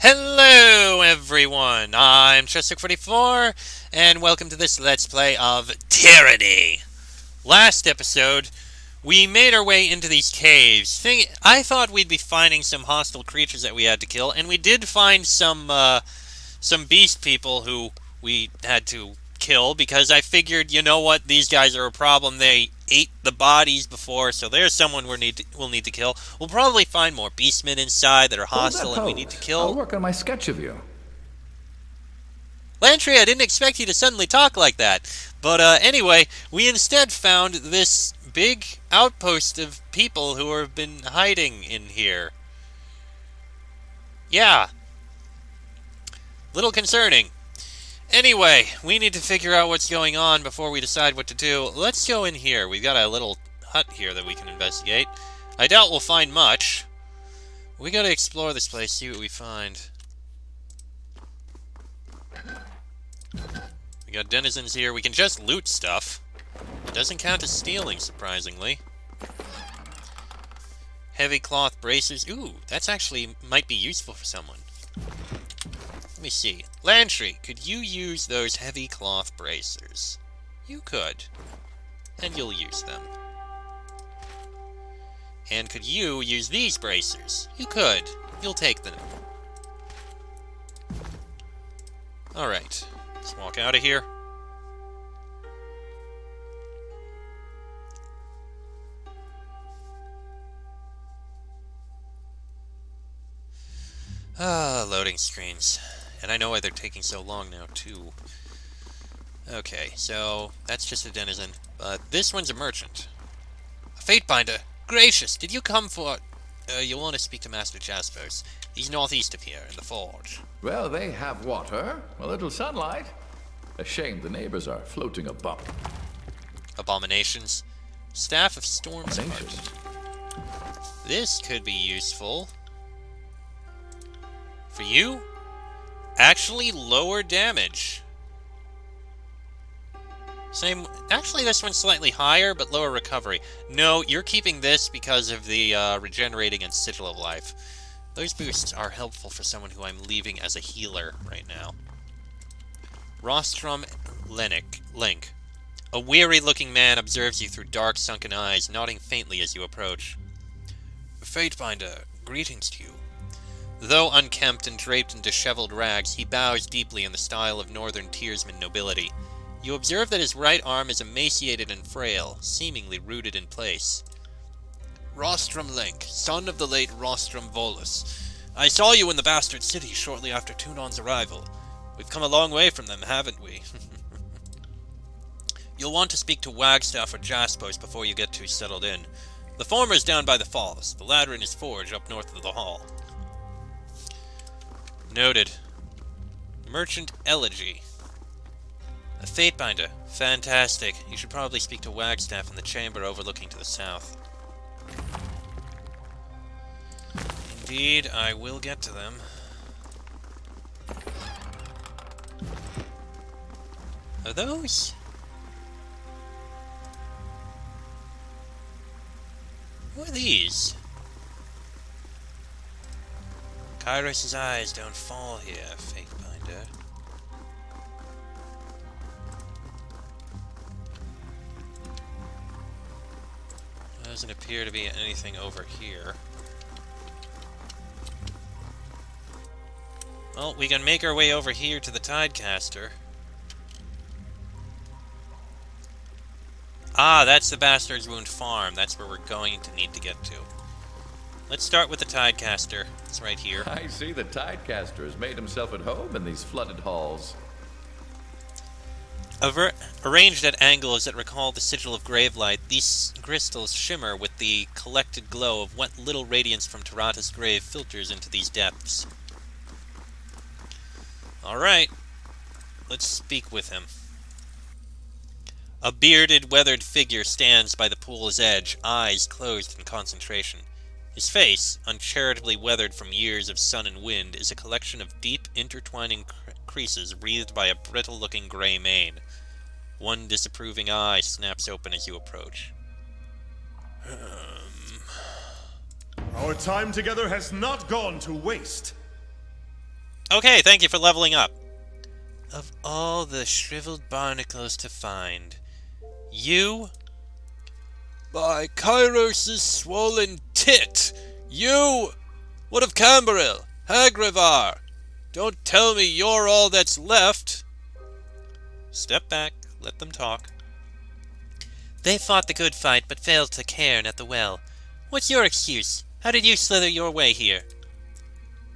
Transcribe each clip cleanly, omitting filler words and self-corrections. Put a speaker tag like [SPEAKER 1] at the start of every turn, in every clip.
[SPEAKER 1] Hello everyone, I'm Chester44, and welcome to this Let's Play of Tyranny. Last episode, we made our way into these caves. I thought we'd be finding some hostile creatures that we had to kill, and we did find some beast people who we had to kill, because I figured, you know what, these guys are a problem. They ate the bodies before, so there's someone we'll need to kill. We'll probably find more beastmen inside that are
[SPEAKER 2] Hold that
[SPEAKER 1] hostile and we need to
[SPEAKER 2] pose. I'll
[SPEAKER 1] kill.
[SPEAKER 2] work on my sketch of you.
[SPEAKER 1] Lantry, I didn't expect you to suddenly talk like that. But anyway, we instead found this big outpost of people who have been hiding in here. Yeah, little concerning. Anyway, we need to figure out what's going on before we decide what to do. Let's go in here. We've got a little hut here that we can investigate. I doubt we'll find much. We gotta explore this place, see what we find. We got denizens here. We can just loot stuff. It doesn't count as stealing, surprisingly. Heavy cloth bracers. Ooh, that's actually might be useful for someone. Let me see. Lantry, could you use those heavy cloth bracers? You could. And you'll use them. And could you use these bracers? You could. You'll take them. Alright. Let's walk out of here. Loading screens. And I know why they're taking so long now, too. Okay, so that's just a denizen. But this one's a merchant. A Fatebinder. Gracious, did you come for... you'll want to speak to Master Jaspers. He's northeast of here, in the forge.
[SPEAKER 2] Well, they have water, a little sunlight. A shame the neighbors are floating a bomb.
[SPEAKER 1] Abominations. Staff of Storm's Heart.
[SPEAKER 2] Abominations.
[SPEAKER 1] This could be useful. For you? Actually, lower damage. Same. Actually, this one's slightly higher, but lower recovery. No, you're keeping this because of the regenerating and sigil of life. Those boosts are helpful for someone who I'm leaving as a healer right now. Rostrum Link. A weary-looking man observes you through dark, sunken eyes, nodding faintly as you approach. Fatebinder, greetings to you. Though unkempt and draped in disheveled rags, he bows deeply in the style of northern tiersman nobility. You observe that his right arm is emaciated and frail, seemingly rooted in place. Rostrum Link, son of the late Rostrum Volus. I saw you in the Bastard City shortly after Tunon's arrival. We've come a long way from them, haven't we? You'll want to speak to Wagstaff or Jaspos before you get too settled in. The former is down by the falls, the latter in his forge up north of the hall. Noted. Merchant Elegy. A Fatebinder. Fantastic. You should probably speak to Wagstaff in the chamber overlooking to the south. Indeed, I will get to them. Are those? Who are these? Kairos' eyes don't fall here, Fatebinder. Doesn't appear to be anything over here. Well, we can make our way over here to the Tidecaster. Ah, that's the Bastard's Wound Farm. That's where we're going to need to get to. Let's start with the Tidecaster. It's right here.
[SPEAKER 2] I see the Tidecaster has made himself at home in these flooded halls.
[SPEAKER 1] Arranged at angles that recall the sigil of Gravelight, these crystals shimmer with the collected glow of what little radiance from Tarata's grave filters into these depths. Alright, let's speak with him. A bearded, weathered figure stands by the pool's edge, eyes closed in concentration. His face, uncharitably weathered from years of sun and wind, is a collection of deep, intertwining creases wreathed by a brittle-looking gray mane. One disapproving eye snaps open as you approach.
[SPEAKER 3] Our time together has not gone to waste.
[SPEAKER 1] Okay, thank you for leveling up. Of all the shriveled barnacles to find, you... By Kairos' swollen tit! You! What of Camberil? Hagrivar? Don't tell me you're all that's left! Step back, let them talk. They fought the good fight, but failed to cairn at the well. What's your excuse? How did you slither your way here?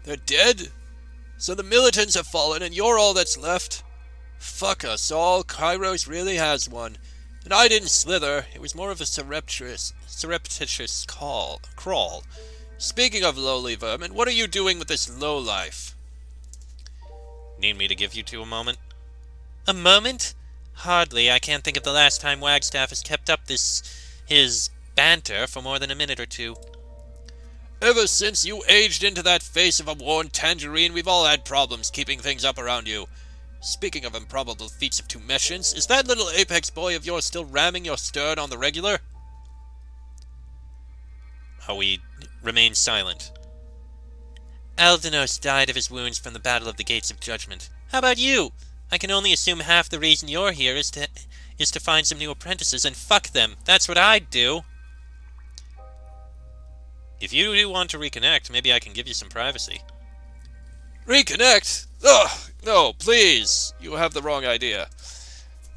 [SPEAKER 1] They're dead? So the militants have fallen, and you're all that's left? Fuck us all, Kairos really has one. And I didn't slither, it was more of a surreptitious crawl. Speaking of lowly vermin, what are you doing with this lowlife? Need me to give you two a moment? A moment? Hardly. I can't think of the last time Wagstaff has kept up his banter for more than a minute or two. Ever since you aged into that face of a worn tangerine, we've all had problems keeping things up around you. Speaking of improbable feats of tumescence, is that little apex boy of yours still ramming your stern on the regular? Howie remained silent. Aldanos died of his wounds from the Battle of the Gates of Judgment. How about you? I can only assume half the reason you're here is to find some new apprentices and fuck them. That's what I'd do. If you do want to reconnect, maybe I can give you some privacy. Reconnect? Ugh, no, please. You have the wrong idea.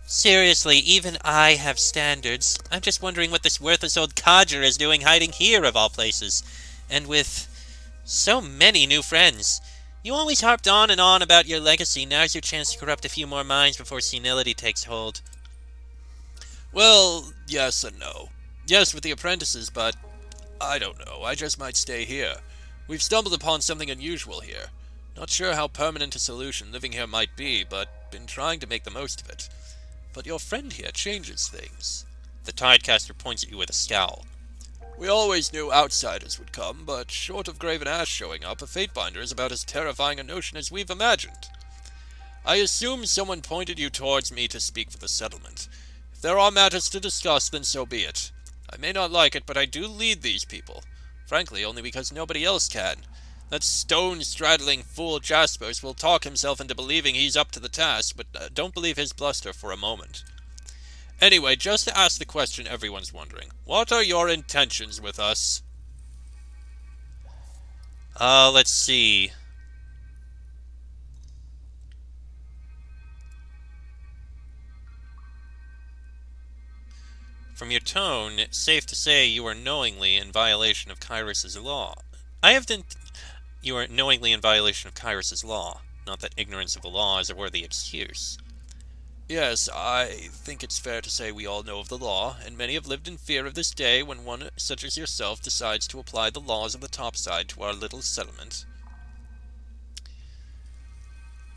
[SPEAKER 1] Seriously, even I have standards. I'm just wondering what this worthless old codger is doing hiding here of all places. And with so many new friends. You always harped on and on about your legacy. Now's your chance to corrupt a few more minds before senility takes hold. Well, yes and no. Yes, with the apprentices, but I don't know. I just might stay here. We've stumbled upon something unusual here. Not sure how permanent a solution living here might be, but been trying to make the most of it. But your friend here changes things. The Tidecaster points at you with a scowl. We always knew outsiders would come, but short of Graven Ash showing up, a Fatebinder is about as terrifying a notion as we've imagined. I assume someone pointed you towards me to speak for the settlement. If there are matters to discuss, then so be it. I may not like it, but I do lead these people. Frankly, only because nobody else can. That stone-straddling fool Jaspers will talk himself into believing he's up to the task, but don't believe his bluster for a moment. Anyway, just to ask the question everyone's wondering. What are your intentions with us? Let's see. From your tone, it's safe to say you are knowingly in violation of Kairos' law. You are knowingly in violation of Kairos' law. Not that ignorance of the law is a worthy excuse. Yes, I think it's fair to say we all know of the law, and many have lived in fear of this day when one such as yourself decides to apply the laws of the topside to our little settlement.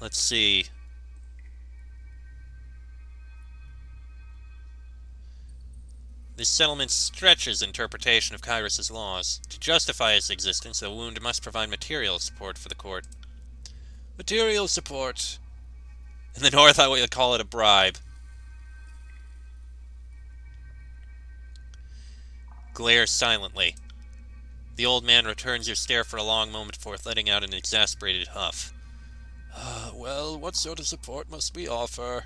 [SPEAKER 1] Let's see. This settlement stretches interpretation of Kairos' laws. To justify its existence, the wound must provide material support for the court. Material support. In the north, I would call it a bribe. Glare silently. The old man returns your stare for a long moment before letting out an exasperated huff. Well, what sort of support must we offer?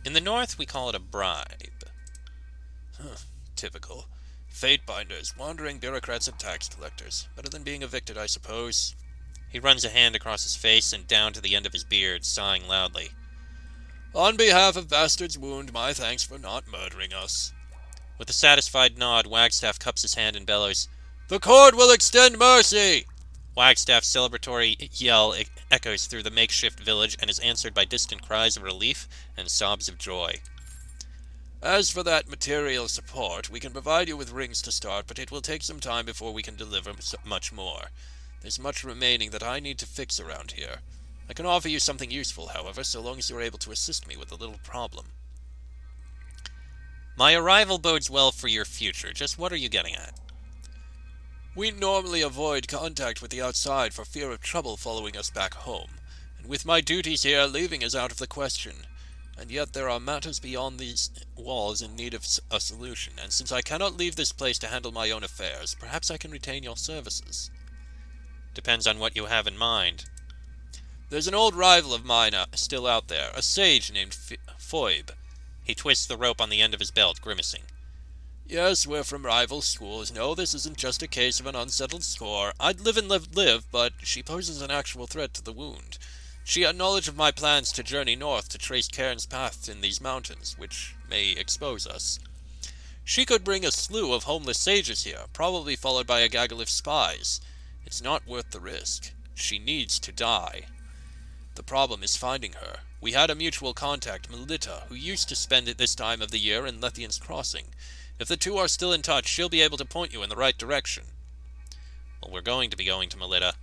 [SPEAKER 1] In the north, we call it a bribe. Typical. Fatebinders, wandering bureaucrats and tax collectors. Better than being evicted, I suppose. He runs a hand across his face and down to the end of his beard, sighing loudly. On behalf of Bastard's Wound, my thanks for not murdering us. With a satisfied nod, Wagstaff cups his hand and bellows, The court will extend mercy! Wagstaff's celebratory yell echoes through the makeshift village and is answered by distant cries of relief and sobs of joy. As for that material support, we can provide you with rings to start, but it will take some time before we can deliver much more. There's much remaining that I need to fix around here. I can offer you something useful, however, so long as you're able to assist me with a little problem. My arrival bodes well for your future. Just what are you getting at? We normally avoid contact with the outside for fear of trouble following us back home, and with my duties here, leaving is out of the question. And yet there are matters beyond these walls in need of a solution, and since I cannot leave this place to handle my own affairs, perhaps I can retain your services. Depends on what you have in mind. There's an old rival of mine still out there, a sage named Phoebe. He twists the rope on the end of his belt, grimacing. Yes, we're from rival schools. No, this isn't just a case of an unsettled score. I'd live and live, but she poses an actual threat to the wound. She had knowledge of my plans to journey north to trace Cairn's path in these mountains, which may expose us. She could bring a slew of homeless sages here, probably followed by a gaggle of spies. It's not worth the risk. She needs to die. The problem is finding her. We had a mutual contact, Melita, who used to spend it this time of the year in Lethian's Crossing. If the two are still in touch, she'll be able to point you in the right direction. Well, we're going to be going to Melita.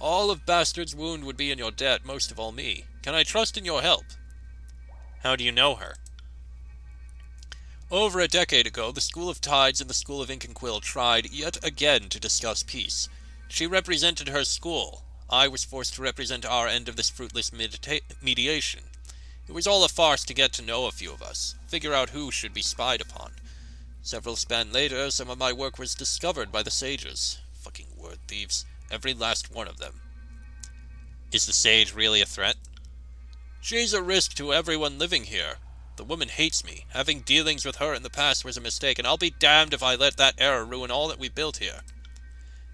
[SPEAKER 1] All of Bastard's wound would be in your debt, most of all me. Can I trust in your help? How do you know her? Over a decade ago, the School of Tides and the School of Ink and Quill tried yet again to discuss peace. She represented her school. I was forced to represent our end of this fruitless mediation. It was all a farce to get to know a few of us, figure out who should be spied upon. Several span later, some of my work was discovered by the sages. Fucking word thieves. Every last one of them. Is the sage really a threat? She's a risk to everyone living here. The woman hates me. Having dealings with her in the past was a mistake, and I'll be damned if I let that error ruin all that we built here.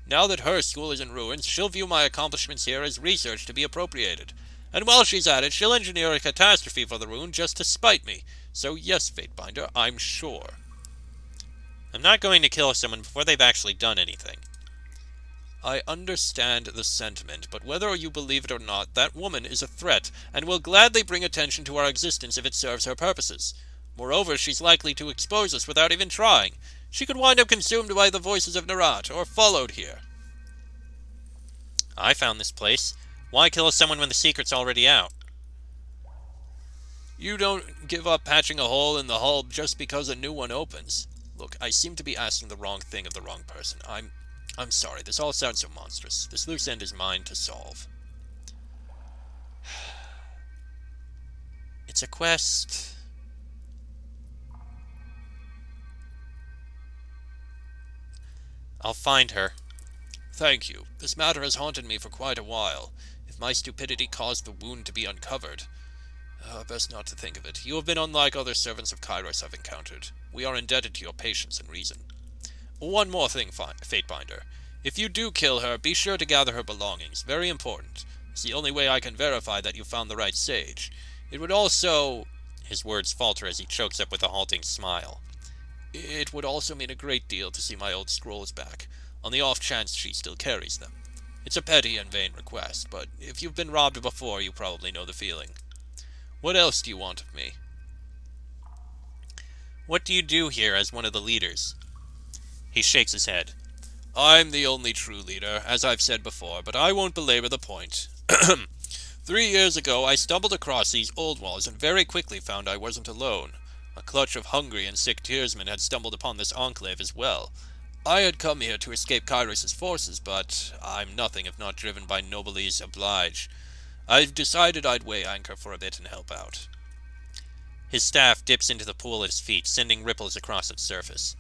[SPEAKER 1] Now that her school is in ruins, she'll view my accomplishments here as research to be appropriated. And while she's at it, she'll engineer a catastrophe for the rune just to spite me. So yes, Fatebinder, I'm sure. I'm not going to kill someone before they've actually done anything. I understand the sentiment, but whether you believe it or not, that woman is a threat, and will gladly bring attention to our existence if it serves her purposes. Moreover, she's likely to expose us without even trying. She could wind up consumed by the voices of Narat, or followed here. I found this place. Why kill someone when the secret's already out? You don't give up patching a hole in the hull just because a new one opens. Look, I seem to be asking the wrong thing of the wrong person. I'm sorry, this all sounds so monstrous. This loose end is mine to solve. It's a quest. I'll find her. Thank you. This matter has haunted me for quite a while. If my stupidity caused the wound to be uncovered... best not to think of it. You have been unlike other servants of Kairos I've encountered. We are indebted to your patience and reason. One more thing, Fatebinder. If you do kill her, be sure to gather her belongings. Very important. It's the only way I can verify that you found the right sage. It would also... His words falter as he chokes up with a halting smile. It would also mean a great deal to see my old scrolls back, on the off chance she still carries them. It's a petty and vain request, but if you've been robbed before, you probably know the feeling. What else do you want of me? What do you do here as one of the leaders? He shakes his head. I'm the only true leader, as I've said before, but I won't belabor the point. 3 years ago, I stumbled across these old walls and very quickly found I wasn't alone. A clutch of hungry and sick tearsmen had stumbled upon this enclave as well. I had come here to escape Kairos' forces, but I'm nothing if not driven by noblesse oblige. I've decided I'd weigh anchor for a bit and help out. His staff dips into the pool at his feet, sending ripples across its surface.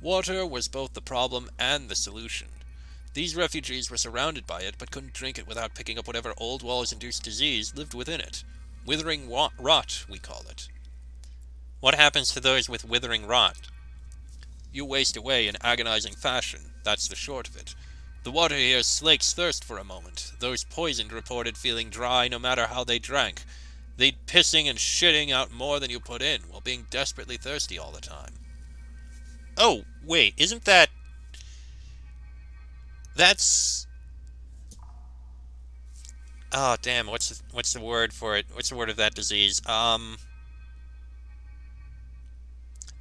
[SPEAKER 1] Water was both the problem and the solution. These refugees were surrounded by it, but couldn't drink it without picking up whatever old walls-induced disease lived within it. Withering rot, we call it. What happens to those with withering rot? You waste away in agonizing fashion, that's the short of it. The water here slakes thirst for a moment. Those poisoned reported feeling dry no matter how they drank. They'd pissing and shitting out more than you put in, while being desperately thirsty all the time. Oh, wait, isn't that... That's... Oh, damn, what's the word for it? What's the word of that disease? That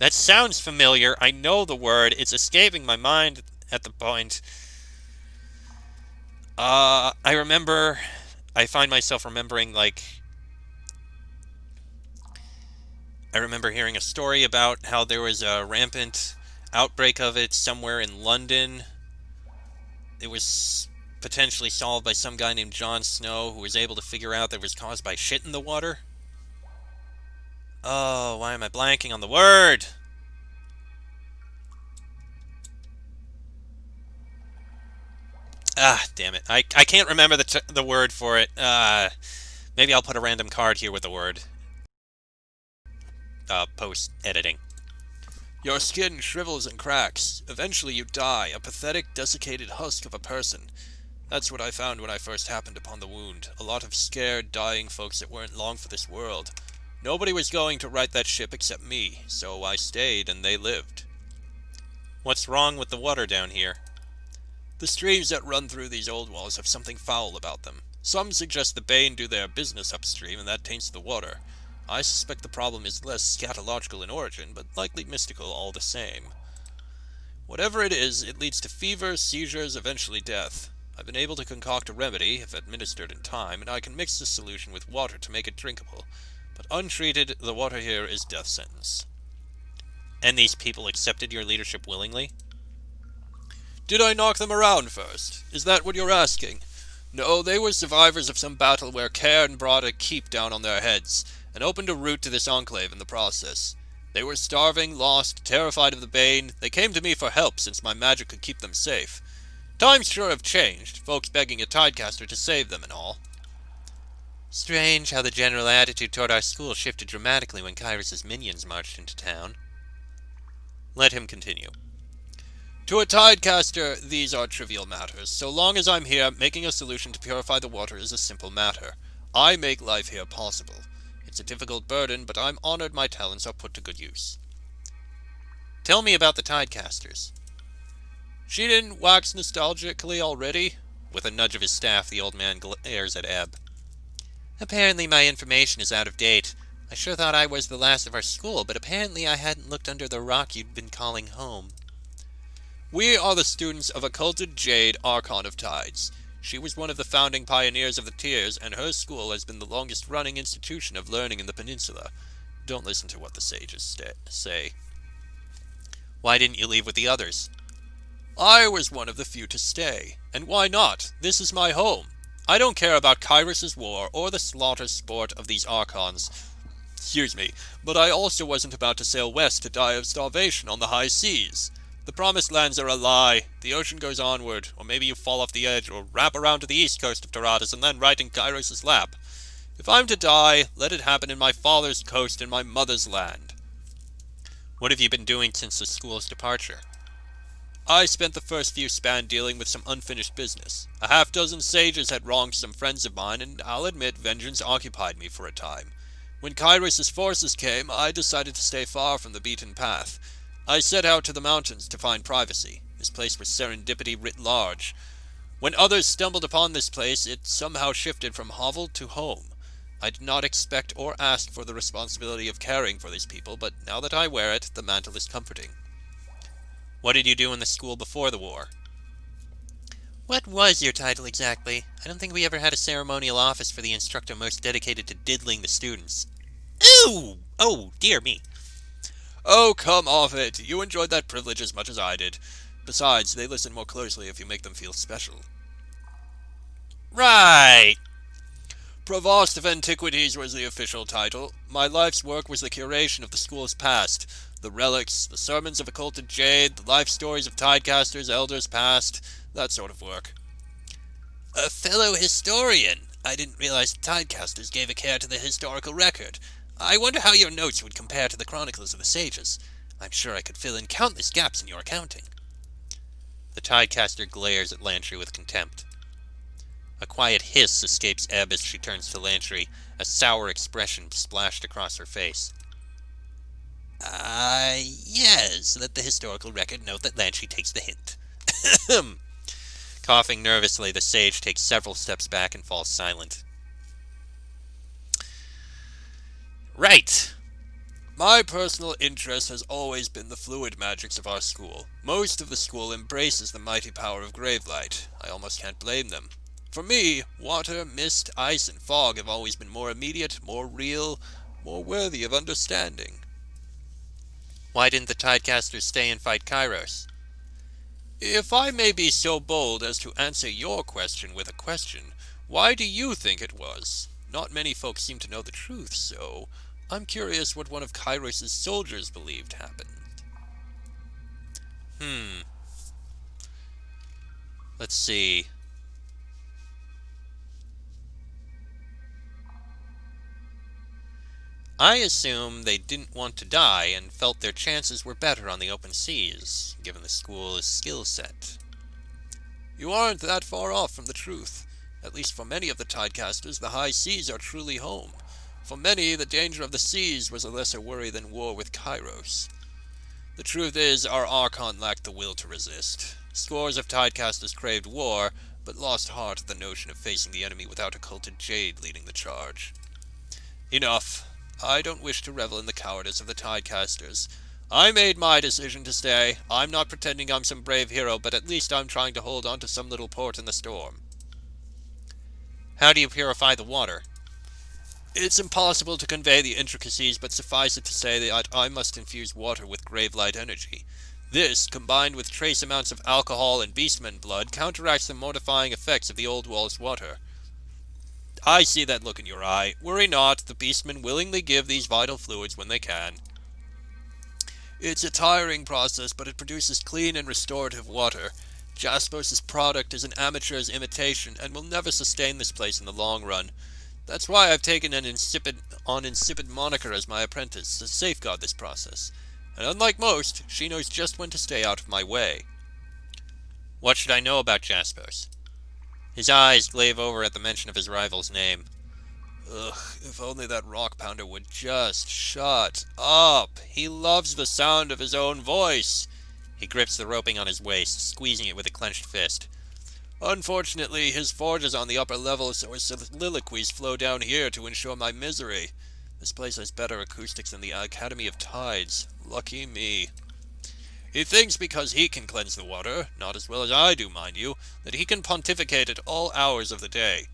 [SPEAKER 1] sounds familiar. I know the word. It's escaping my mind at the point. I find myself remembering, like... I remember hearing a story about how there was a rampant outbreak of it somewhere in London. It was potentially solved by some guy named Jon Snow, who was able to figure out that it was caused by shit in the water. Oh, why am I blanking on the word? Ah, damn it. I can't remember the word for it. Maybe I'll put a random card here with the word. Post-editing. Your skin shrivels and cracks. Eventually you die, a pathetic, desiccated husk of a person. That's what I found when I first happened upon the wound. A lot of scared, dying folks that weren't long for this world. Nobody was going to right that ship except me, so I stayed and they lived. What's wrong with the water down here? The streams that run through these old walls have something foul about them. Some suggest the Bane do their business upstream and that taints the water. I suspect the problem is less scatological in origin, but likely mystical all the same. Whatever it is, it leads to fever, seizures, eventually death. I've been able to concoct a remedy, if administered in time, and I can mix the solution with water to make it drinkable. But untreated, the water here is death sentence. And these people accepted your leadership willingly? Did I knock them around first? Is that what you're asking? No, they were survivors of some battle where Cairn brought a keep down on their heads, and opened a route to this enclave in the process. They were starving, lost, terrified of the Bane. They came to me for help since my magic could keep them safe. Times sure have changed, folks begging a tidecaster to save them and all. Strange how the general attitude toward our school shifted dramatically when Kyrus's minions marched into town. Let him continue. To a tidecaster, these are trivial matters. So long as I'm here, making a solution to purify the water is a simple matter. I make life here possible. It's a difficult burden, but I'm honored my talents are put to good use. Tell me about the tidecasters. She didn't wax nostalgically already? With a nudge of his staff, the old man glares at Ebb. Apparently my information is out of date. I sure thought I was the last of our school, but apparently I hadn't looked under the rock you'd been calling home. We are the students of occulted Jade, Archon of Tides. She was one of the founding pioneers of the Tiers, and her school has been the longest-running institution of learning in the peninsula. Don't listen to what the sages say. Why didn't you leave with the others? I was one of the few to stay. And why not? This is my home. I don't care about Kyrus's war or the slaughter sport of these Archons. Excuse me, but I also wasn't about to sail west to die of starvation on the high seas. The promised lands are a lie. The ocean goes onward, or maybe you fall off the edge, or wrap around to the east coast of Taradas and land right in Kyros's lap. If I'm to die, let it happen in my father's coast and my mother's land. What have you been doing since the school's departure? I spent the first few span dealing with some unfinished business. A half-dozen sages had wronged some friends of mine, and I'll admit vengeance occupied me for a time. When Kyros's forces came, I decided to stay far from the beaten path. I set out to the mountains to find privacy. This place was serendipity writ large. When others stumbled upon this place, it somehow shifted from hovel to home. I did not expect or ask for the responsibility of caring for these people, but now that I wear it, the mantle is comforting. What did you do in the school before the war? What was your title exactly? I don't think we ever had a ceremonial office for the instructor most dedicated to diddling the students. Ooh! Oh, dear me. Oh, come off it. You enjoyed that privilege as much as I did. Besides, they listen more closely if you make them feel special. Right! Provost of Antiquities was the official title. My life's work was the curation of the school's past. The relics, the sermons of occulted Jade, the life stories of tidecasters, elders past, that sort of work. A fellow historian! I didn't realize tidecasters gave a care to the historical record. I wonder how your notes would compare to the chronicles of the sages. I'm sure I could fill in countless gaps in your accounting. The tidecaster glares at Lantry with contempt. A quiet hiss escapes Ebb as she turns to Lantry, a sour expression splashed across her face. Yes, let the historical record note that Lantry takes the hint. Coughing nervously, the sage takes several steps back and falls silent. Right. My personal interest has always been the fluid magics of our school. Most of the school embraces the mighty power of Gravelight. I almost can't blame them. For me, water, mist, ice, and fog have always been more immediate, more real, more worthy of understanding. Why didn't the tidecasters stay and fight Kairos? If I may be so bold as to answer your question with a question, why do you think it was? Not many folks seem to know the truth, so I'm curious what one of Kairos' soldiers believed happened. Let's see. I assume they didn't want to die and felt their chances were better on the open seas, given the school's skill set. You aren't that far off from the truth. At least for many of the Tidecasters, the high seas are truly home. For many, the danger of the seas was a lesser worry than war with Kairos. The truth is, our Archon lacked the will to resist. Scores of Tidecasters craved war, but lost heart at the notion of facing the enemy without occulted Jade leading the charge. Enough. I don't wish to revel in the cowardice of the Tidecasters. I made my decision to stay. I'm not pretending I'm some brave hero, but at least I'm trying to hold on to some little port in the storm. How do you purify the water? It's impossible to convey the intricacies, but suffice it to say that I must infuse water with Gravelight energy. This, combined with trace amounts of alcohol and beastman blood, counteracts the mortifying effects of the old wall's water. I see that look in your eye. Worry not, the beastmen willingly give these vital fluids when they can. It's a tiring process, but it produces clean and restorative water. Jaspos's product is an amateur's imitation, and will never sustain this place in the long run. That's why I've taken an insipid moniker as my apprentice, to safeguard this process. And unlike most, she knows just when to stay out of my way. What should I know about Jaspos? His eyes glave over at the mention of his rival's name. Ugh, if only that rock pounder would just shut up. He loves the sound of his own voice. He grips the roping on his waist, squeezing it with a clenched fist. Unfortunately, his forge is on the upper level, so his soliloquies flow down here to ensure my misery. This place has better acoustics than the Academy of Tides. Lucky me. He thinks because he can cleanse the water, not as well as I do, mind you, that he can pontificate at all hours of the day.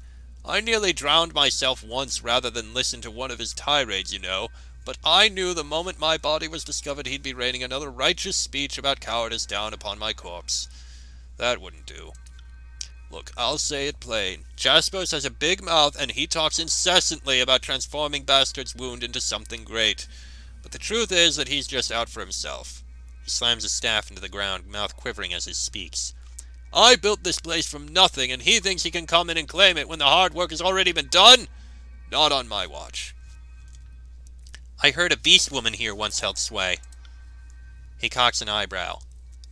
[SPEAKER 1] I nearly drowned myself once rather than listen to one of his tirades, you know, but I knew the moment my body was discovered he'd be raining another righteous speech about cowardice down upon my corpse. That wouldn't do. Look, I'll say it plain. Jaspos has a big mouth, and he talks incessantly about transforming Bastard's wound into something great. But the truth is that he's just out for himself. He slams his staff into the ground, mouth quivering as he speaks. I built this place from nothing, and he thinks he can come in and claim it when the hard work has already been done? Not on my watch. I heard a beast woman here once held sway. He cocks an eyebrow.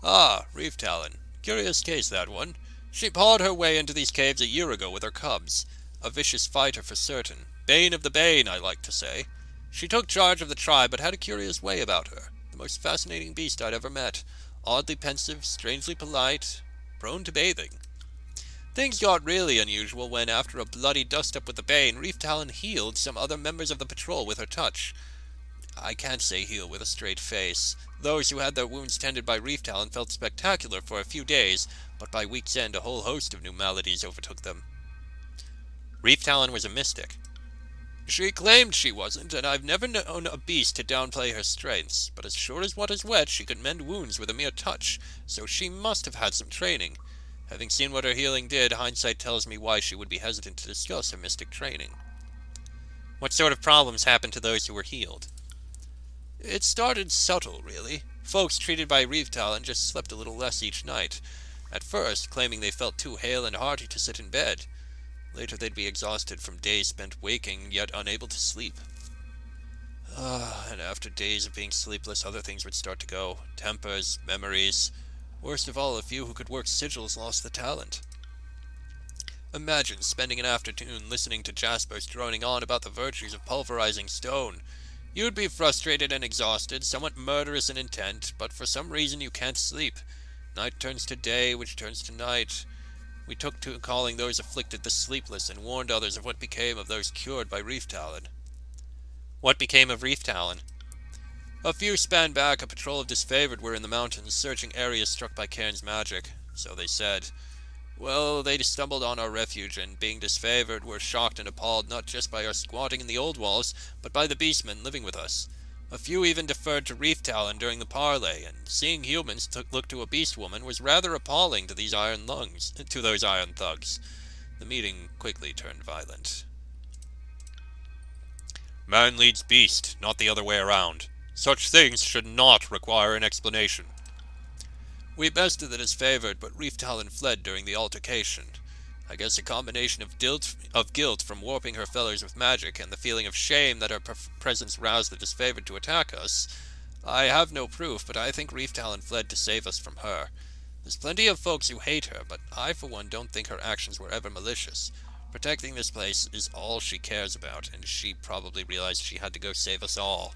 [SPEAKER 1] Ah, Reef Talon. Curious case, that one. She pawed her way into these caves a year ago with her cubs. A vicious fighter for certain. Bane of the Bane, I like to say. She took charge of the tribe, but had a curious way about her. The most fascinating beast I'd ever met. Oddly pensive, strangely polite, prone to bathing. Things got really unusual when, after a bloody dust-up with the Bane, Reef Talon healed some other members of the patrol with her touch. I can't say heal with a straight face. Those who had their wounds tended by Reef Talon felt spectacular for a few days, but by week's end a whole host of new maladies overtook them. Reef Talon was a mystic. She claimed she wasn't, and I've never known a beast to downplay her strengths, but as sure as water's wet, she could mend wounds with a mere touch, so she must have had some training. Having seen what her healing did, hindsight tells me why she would be hesitant to discuss her mystic training. What sort of problems happened to those who were healed? It started subtle, really. Folks treated by Reef Talon just slept a little less each night. At first, claiming they felt too hale and hearty to sit in bed. Later they'd be exhausted from days spent waking, yet unable to sleep. And after days of being sleepless, other things would start to go. Tempers, memories. Worst of all, a few who could work sigils lost the talent. Imagine spending an afternoon listening to Jaspos droning on about the virtues of pulverizing stone. You'd be frustrated and exhausted, somewhat murderous in intent, but for some reason you can't sleep. Night turns to day, which turns to night. We took to calling those afflicted the sleepless, and warned others of what became of those cured by Reef Talon. What became of Reef Talon? A few span back, a patrol of disfavored were in the mountains, searching areas struck by Cairn's magic. So they said. Well, they stumbled on our refuge, and being disfavored, were shocked and appalled not just by our squatting in the old walls, but by the beastmen living with us. A few even deferred to Reef Talon during the parley, and seeing humans look to a beast woman was rather appalling to those iron thugs. The meeting quickly turned violent. Man leads beast, not the other way around. Such things should not require an explanation. We bested the disfavored, but Reef Talon fled during the altercation. I guess a combination of guilt from warping her fellows with magic and the feeling of shame that her presence roused the disfavored to attack us. I have no proof, but I think Reef Talon fled to save us from her. There's plenty of folks who hate her, but I for one don't think her actions were ever malicious. Protecting this place is all she cares about, and she probably realized she had to go save us all.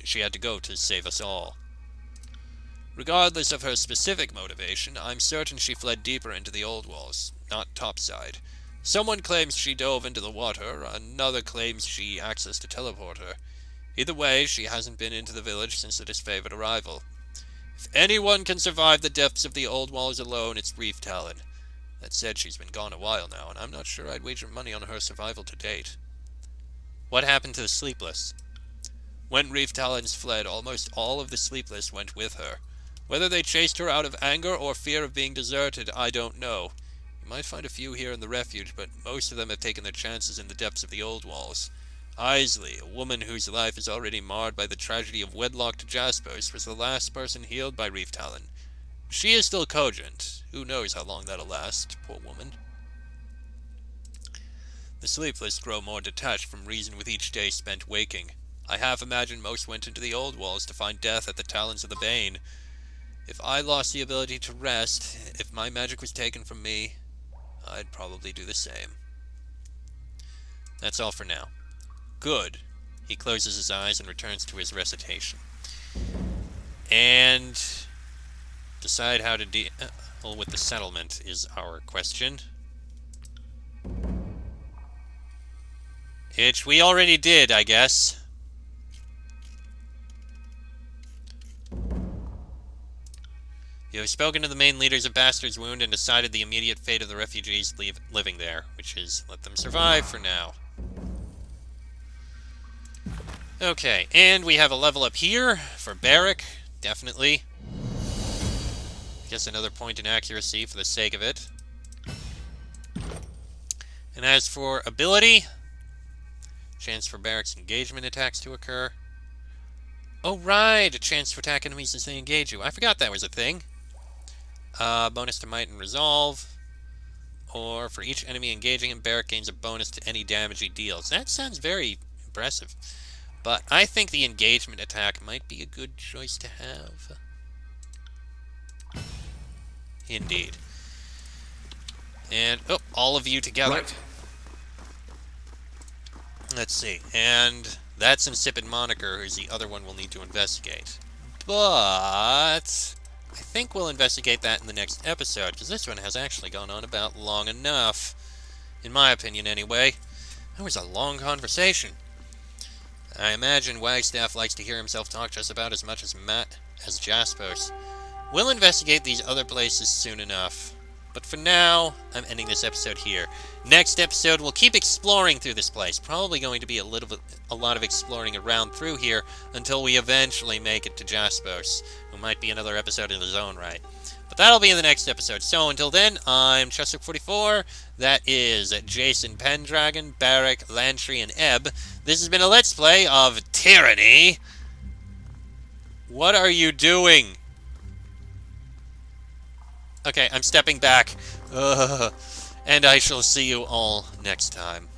[SPEAKER 1] She had to go to save us all. Regardless of her specific motivation, I'm certain she fled deeper into the old walls, not topside. Someone claims she dove into the water, another claims she accessed a teleporter. Either way, she hasn't been into the village since the disfavored arrival. If anyone can survive the depths of the old walls alone, it's Reef Talon. That said, she's been gone a while now, and I'm not sure I'd wager money on her survival to date. What happened to the Sleepless? When Reef Talons fled, almost all of the Sleepless went with her. Whether they chased her out of anger or fear of being deserted, I don't know. You might find a few here in the refuge, but most of them have taken their chances in the depths of the old walls. Isley, a woman whose life is already marred by the tragedy of wedlock to Jaspers, was the last person healed by Reef Talon. She is still cogent. Who knows how long that'll last, poor woman. The Sleepless grow more detached from reason with each day spent waking. I half imagine most went into the old walls to find death at the talons of the Bane. If I lost the ability to rest, if my magic was taken from me, I'd probably do the same. That's all for now. Good. He closes his eyes and returns to his recitation. And decide how to deal with the settlement is our question. Which we already did, I guess. You have spoken to the main leaders of Bastard's Wound and decided the immediate fate of the refugees living there, which is let them survive for now. Okay, and we have a level up here for Barrack, definitely. I guess another point in accuracy for the sake of it. And as for ability, chance for Barrack's engagement attacks to occur. Oh right, a chance to attack enemies as they engage you. I forgot that was a thing. Bonus to Might and Resolve. Or for each enemy engaging him, Barrack gains a bonus to any damage he deals. That sounds very impressive. But I think the engagement attack might be a good choice to have. Indeed. And, oh, all of you together.
[SPEAKER 2] Right.
[SPEAKER 1] Let's see. And that's Insipid Moniker, who's the other one we'll need to investigate. But I think we'll investigate that in the next episode, because this one has actually gone on about long enough. In my opinion, anyway. That was a long conversation. I imagine Wagstaff likes to hear himself talk just about as much as Matt as Jaspers. We'll investigate these other places soon enough. But for now, I'm ending this episode here. Next episode, we'll keep exploring through this place. Probably going to be a lot of exploring around through here until we eventually make it to Jaspers, who might be another episode in his own right. But that'll be in the next episode. So until then, I'm Chester44. That is Jason Pendragon, Barrack, Lantry, and Ebb. This has been a Let's Play of Tyranny. What are you doing? Okay, I'm stepping back. And I shall see you all next time.